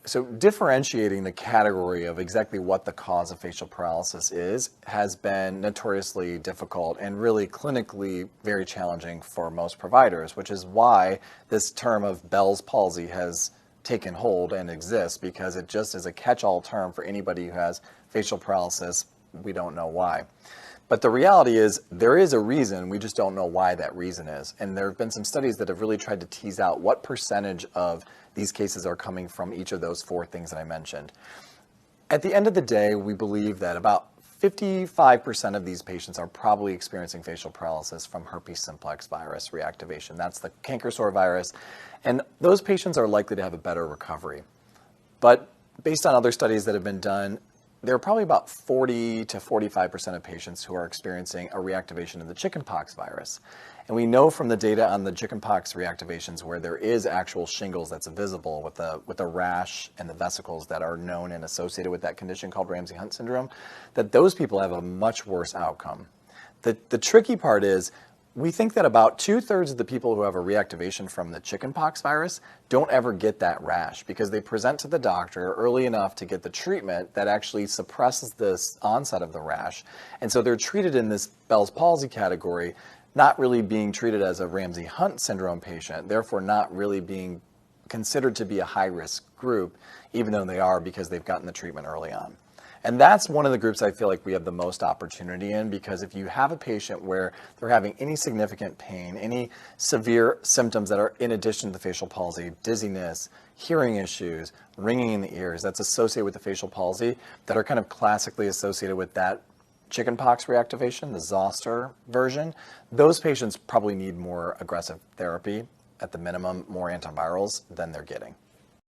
So differentiating the category of exactly what the cause of facial paralysis is has been notoriously difficult and really clinically very challenging for most providers, which is why this term of Bell's palsy has taken hold and exists, because it just is a catch-all term for anybody who has facial paralysis. We don't know why. But the reality is there is a reason, we just don't know why that reason is. And there have been some studies that have really tried to tease out what percentage of these cases are coming from each of those four things that I mentioned. At the end of the day, we believe that about 55% of these patients are probably experiencing facial paralysis from herpes simplex virus reactivation. That's the canker sore virus. And those patients are likely to have a better recovery. But based on other studies that have been done, there are probably about 40 to 45% of patients who are experiencing a reactivation of the chickenpox virus. And we know from the data on the chickenpox reactivations where there is actual shingles that's visible with a rash and the vesicles that are known and associated with that condition called Ramsay-Hunt syndrome, that those people have a much worse outcome. The tricky part is we think that about 2/3 of the people who have a reactivation from the chickenpox virus don't ever get that rash because they present to the doctor early enough to get the treatment that actually suppresses this onset of the rash. And so they're treated in this Bell's palsy category, not really being treated as a Ramsay-Hunt syndrome patient, therefore not really being considered to be a high-risk group, even though they are because they've gotten the treatment early on. And that's one of the groups I feel like we have the most opportunity in, because if you have a patient where they're having any significant pain, any severe symptoms that are in addition to the facial palsy, dizziness, hearing issues, ringing in the ears, that's associated with the facial palsy, that are kind of classically associated with that chickenpox reactivation, the zoster version, those patients probably need more aggressive therapy, at the minimum more antivirals than they're getting.